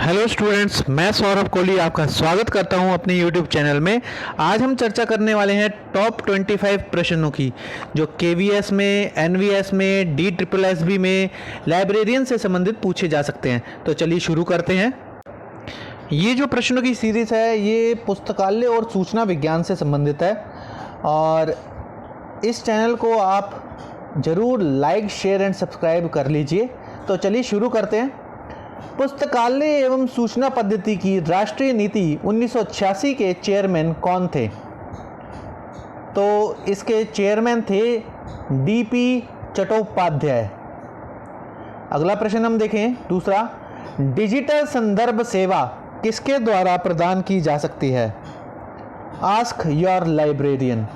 Hello students, मैं सौरभ कोहली आपका स्वागत करता हूं अपने यूट्यूब चैनल में। आज हम चर्चा करने वाले हैं टॉप 25 प्रश्नों की जो केवीएस में, एनवीएस में, DSSB में लाइब्रेरियन से संबंधित पूछे जा सकते हैं। तो चलिए शुरू करते हैं। ये जो प्रश्नों की सीरीज़ है ये पुस्तकालय और सूचना विज्ञान से संबंधित है और इस चैनल को आप ज़रूर लाइक, शेयर एंड सब्सक्राइब कर लीजिए। तो चलिए शुरू करते हैं। पुस्तकालय एवं सूचना पद्धति की राष्ट्रीय नीति 1986 के चेयरमैन कौन थे? तो इसके चेयरमैन थे DP चट्टोपाध्याय। अगला प्रश्न हम देखें, दूसरा, डिजिटल संदर्भ सेवा किसके द्वारा प्रदान की जा सकती है? Ask your librarian.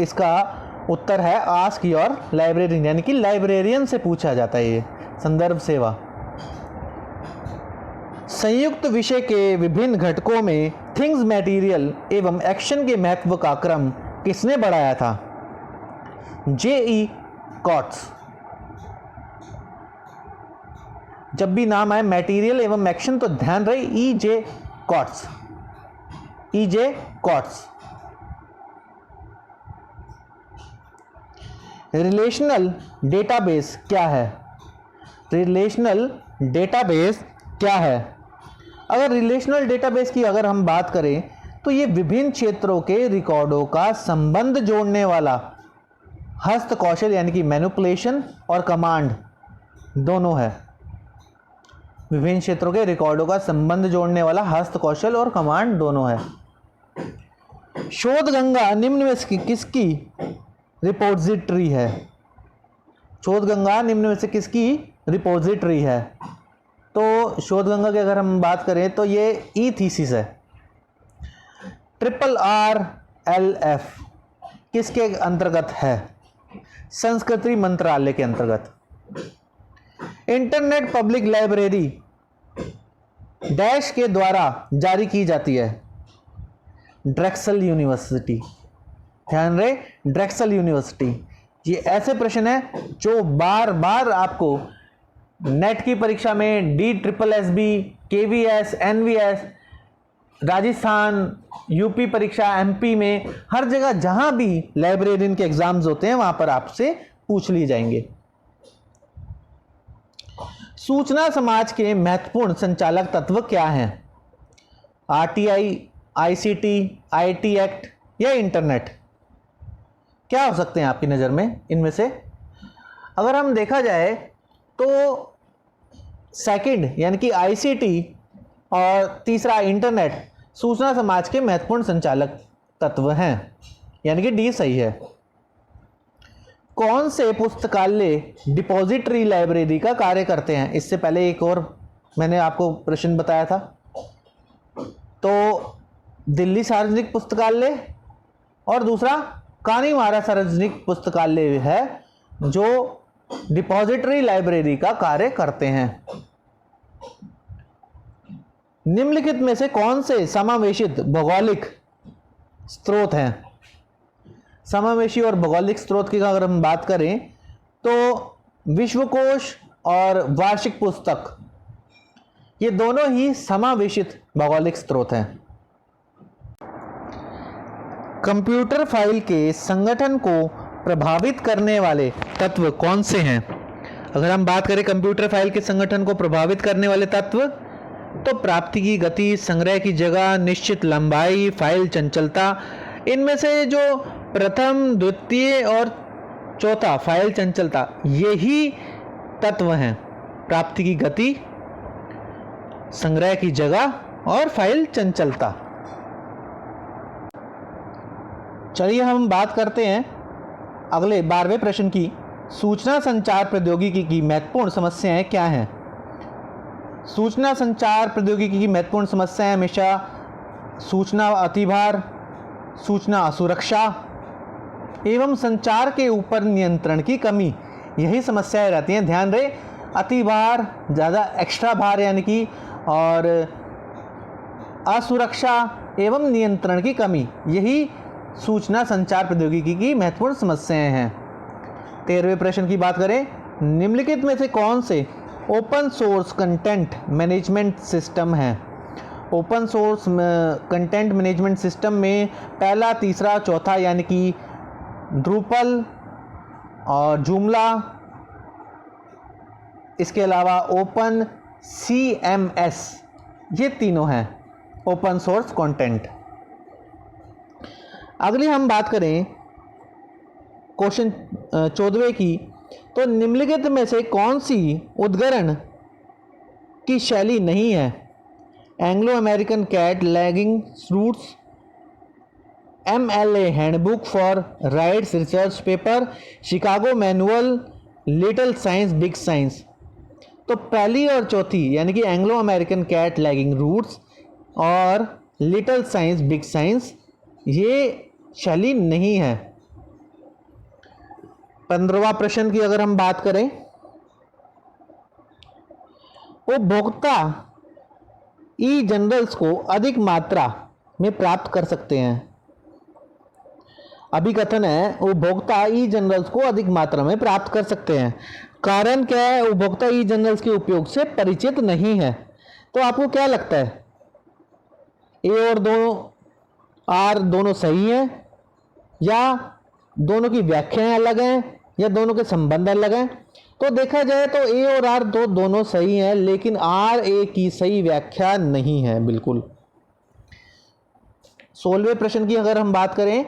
इसका उत्तर है आस्क योर लाइब्रेरियन, यानी कि लाइब्रेरियन से पूछा जाता है ये संदर्भ सेवा। संयुक्त विषय के विभिन्न घटकों में थिंग्स, मटेरियल एवं एक्शन के महत्व का क्रम किसने बढ़ाया था? J.E. कॉट्स। जब भी नाम आए मटेरियल एवं एक्शन तो ध्यान रहे E.J. COTS. E.J. COTS. Relational database क्या है? रिलेशनल डेटाबेस क्या है? अगर रिलेशनल डेटाबेस की अगर हम बात करें तो ये विभिन्न क्षेत्रों के रिकॉर्डों का संबंध जोड़ने वाला हस्त कौशल, यानी कि मैनिपुलेशन और कमांड दोनों है। विभिन्न क्षेत्रों के रिकॉर्डों का संबंध जोड़ने वाला हस्त कौशल और कमांड दोनों है। शोधगंगा निम्न में से किसकी रिपोजिटरी है? शोधगंगा निम्न में से किसकी रिपोजिटरी है? तो शोधगंगा की अगर हम बात करें तो ये ई थीसिस है। RRLF किसके अंतर्गत है? संस्कृति मंत्रालय के अंतर्गत। इंटरनेट पब्लिक लाइब्रेरी डैश के द्वारा जारी की जाती है? Drexel university. ध्यान रहे, ड्रेक्सल यूनिवर्सिटी। ये ऐसे प्रश्न है जो बार बार आपको नेट की परीक्षा में DSSB, KVS, NVS, Rajasthan, UP परीक्षा, MP में, हर जगह जहां भी लाइब्रेरियन के एग्जाम्स होते हैं वहां पर आपसे पूछ लिए जाएंगे। सूचना समाज के महत्वपूर्ण संचालक तत्व क्या हैं? RTI, ICT, IT एक्ट या इंटरनेट? क्या हो सकते हैं आपकी नज़र में इनमें से? अगर हम देखा जाए तो सेकंड यानी कि ICT और तीसरा इंटरनेट सूचना समाज के महत्वपूर्ण संचालक तत्व हैं, यानी कि D सही है। कौन से पुस्तकालय डिपॉजिटरी लाइब्रेरी का कार्य करते हैं? इससे पहले एक और मैंने आपको प्रश्न बताया था। तो दिल्ली सार्वजनिक पुस्तकालय और दूसरा कानी महाराज सार्वजनिक पुस्तकालय है जो डिपॉजिटरी लाइब्रेरी का कार्य करते हैं। निम्नलिखित में से कौन से समावेशित भौगोलिक स्रोत हैं? समावेशी और भौगोलिक स्रोत की अगर हम बात करें तो विश्वकोश और वार्षिक पुस्तक, ये दोनों ही समावेशित भौगोलिक स्रोत हैं। कंप्यूटर फाइल के संगठन को प्रभावित करने वाले तत्व कौन से हैं? अगर हम बात करें कंप्यूटर फाइल के संगठन को प्रभावित करने वाले तत्व तो प्राप्ति की गति, संग्रह की जगह, निश्चित लंबाई, फाइल चंचलता। इनमें से जो प्रथम, द्वितीय और चौथा फाइल चंचलता, यही तत्व हैं। प्राप्ति की गति, संग्रह की जगह और फाइल चंचलता। चलिए हम बात करते हैं अगले 12वें प्रश्न की। सूचना संचार प्रौद्योगिकी की महत्वपूर्ण समस्याएं क्या हैं? सूचना संचार प्रौद्योगिकी की महत्वपूर्ण समस्याएं हमेशा सूचना अतिभार, सूचना असुरक्षा एवं संचार के ऊपर नियंत्रण की कमी, यही समस्याएं रहती हैं। ध्यान रहे, अतिभार, ज़्यादा एक्स्ट्रा भार यानी कि, और असुरक्षा एवं नियंत्रण की कमी, यही सूचना संचार प्रौद्योगिकी की महत्वपूर्ण समस्याएं हैं। 13वें प्रश्न की बात करें, निम्नलिखित में से कौन से open source content management system है। Open source content management system में पहला, तीसरा, चौथा यानी कि ड्रूपल और जूमला, इसके अलावा ओपन CMS, ये तीनों हैं ओपन सोर्स कंटेंट। अगली हम बात करें क्वेश्चन 14वें की, तो निम्नलिखित में से कौन सी उद्धरण की शैली नहीं है? Anglo American cataloguing rules, MLA handbook for writers research paper, Chicago manual, little science big science. तो पहली और चौथी यानी कि Anglo American cataloguing rules और लिटिल साइंस बिग साइंस, ये शैली नहीं है। 15वां प्रश्न की अगर हम बात करें, उपभोक्ता ई जनरल्स को अधिक मात्रा में प्राप्त कर सकते हैं। अभिकथन है उपभोक्ता ई जनरल्स को अधिक मात्रा में प्राप्त कर सकते हैं। कारण क्या है? उपभोक्ता ई जनरल्स के उपयोग से परिचित नहीं है। तो आपको क्या लगता है, ए और आर दोनों सही हैं, या दोनों की व्याख्याएं अलग हैं, या दोनों के संबंध अलग हैं? तो देखा जाए तो ए और आर दोनों सही हैं, लेकिन आर ए की सही व्याख्या नहीं है बिल्कुल। 16वें प्रश्न की अगर हम बात करें,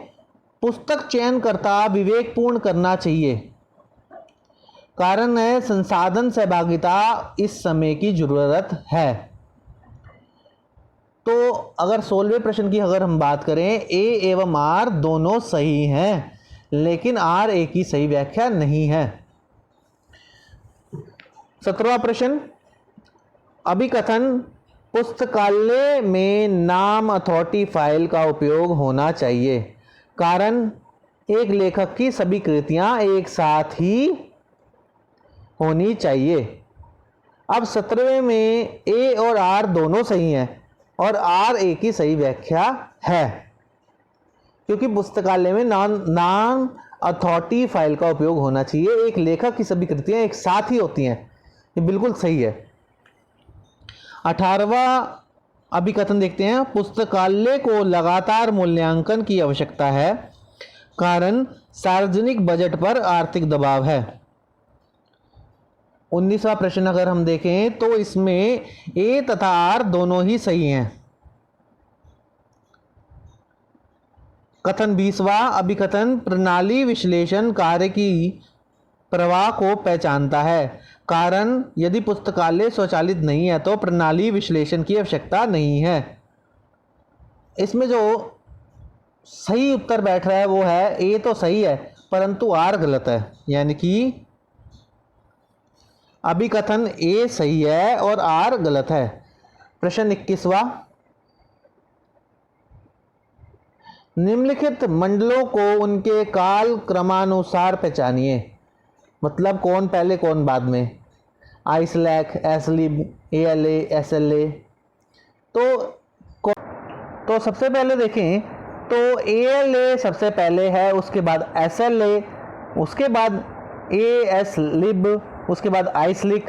पुस्तक चयनकर्ता विवेकपूर्ण करना चाहिए। कारण है संसाधन सहभागिता इस समय की जरूरत है। तो अगर 16वें प्रश्न की अगर हम बात करें, ए एवं आर दोनों सही हैं, लेकिन आर ए की सही व्याख्या नहीं है। 17वां प्रश्न, अभिकथन पुस्तकालय में नाम अथॉरिटी फाइल का उपयोग होना चाहिए। कारण एक लेखक की सभी कृतियां एक साथ ही होनी चाहिए। अब 17वें में ए और आर दोनों सही हैं और आर ए की सही व्याख्या है, क्योंकि पुस्तकालय में नाम अथॉरिटी फाइल का उपयोग होना चाहिए। एक लेखक की सभी कृतियां एक साथ ही होती हैं, ये बिल्कुल सही है। 18वां अभिकथन देखते हैं, पुस्तकालय को लगातार मूल्यांकन की आवश्यकता है। कारण सार्वजनिक बजट पर आर्थिक दबाव है। 19वां प्रश्न अगर हम देखें तो इसमें ए तथा आर दोनों ही सही हैं। कथन 20वां अभिकथन प्रणाली विश्लेषण कार्य की प्रवाह को पहचानता है। कारण यदि पुस्तकालय स्वचालित नहीं है तो प्रणाली विश्लेषण की आवश्यकता नहीं है। इसमें जो सही उत्तर बैठ रहा है वो है ए तो सही है परंतु आर गलत है, यानी कि अभिकथन ए सही है और आर गलत है। प्रश्न 21वां, निम्नलिखित मंडलों को उनके काल क्रमानुसार पहचानिए। मतलब कौन पहले कौन बाद में? आइसलैक, एसलिब, एएलए, एसएलए। तो सबसे पहले देखें तो एएलए सबसे पहले है, उसके बाद एसएलए, उसके बाद एएसलिब, उसके बाद आइसलिक।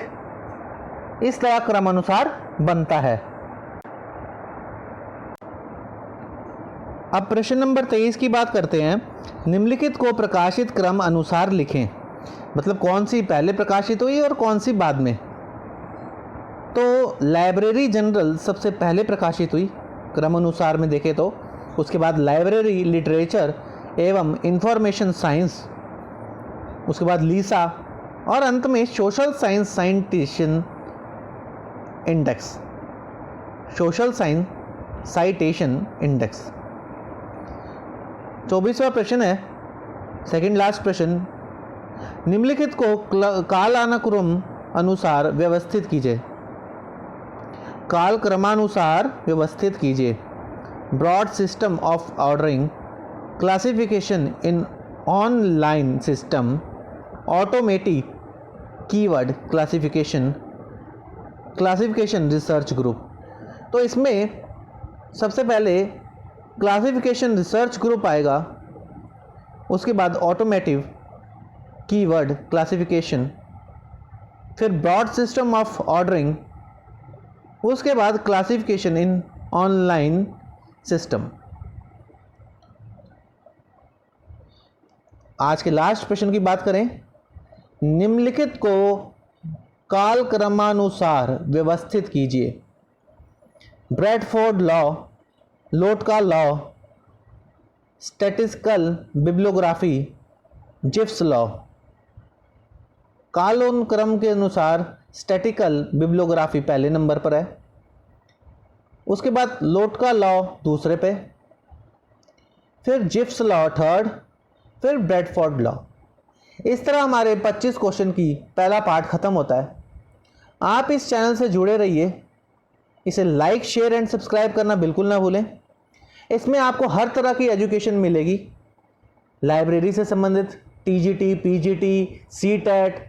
इस तरह क्रमानुसार बनता है। अब प्रश्न नंबर 23 की बात करते हैं। निम्नलिखित को प्रकाशित क्रम अनुसार लिखें। मतलब कौन सी पहले प्रकाशित हुई और कौन सी बाद में। तो लाइब्रेरी जनरल सबसे पहले प्रकाशित हुई क्रम अनुसार में देखें तो, उसके बाद लाइब्रेरी लिटरेचर एवं इंफॉर्मेशन साइंस, उसके बाद लीसा, और अंत में social science citation index, social science citation index. 24वां प्रश्न है, सेकंड लास्ट प्रश्न, निम्नलिखित को कालानुक्रम अनुसार व्यवस्थित कीजिए। काल क्रमानुसार व्यवस्थित कीजिए। Broad system of ordering, classification in online system, automatic keyword classification, classification research group. तो इसमें सबसे पहले क्लासिफिकेशन रिसर्च ग्रुप आएगा, उसके बाद ऑटोमेटिव कीवर्ड क्लासिफिकेशन, फिर ब्रॉड सिस्टम ऑफ ऑर्डरिंग, उसके बाद क्लासिफिकेशन इन ऑनलाइन सिस्टम। आज के लास्ट प्रश्न की बात करें, निम्नलिखित को कालक्रमानुसार व्यवस्थित कीजिए। Bradford law, Lotka law, statistical bibliography, Zipf's law. कालानुक्रम के अनुसार स्टैटिकल बिब्लियोग्राफी पहले नंबर पर है, उसके बाद लोटका लॉ दूसरे पे, फिर जिफ्स लॉ थर्ड, फिर ब्रैडफोर्ड लॉ। इस तरह हमारे 25 क्वेश्चन की पहला पार्ट ख़त्म होता है। आप इस चैनल से जुड़े रहिए, इसे लाइक शेयर एंड सब्सक्राइब करना बिल्कुल ना भूलें। इसमें आपको हर तरह की एजुकेशन मिलेगी, लाइब्रेरी से संबंधित, TGT, PGT, CTET,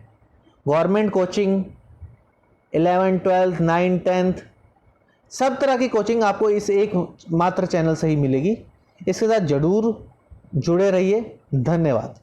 government coaching, 11, 12, 9, 10 सब तरह की कोचिंग आपको इस एक मात्र चैनल से ही मिलेगी। इसके साथ जरूर जुड़े रहिए। धन्यवाद।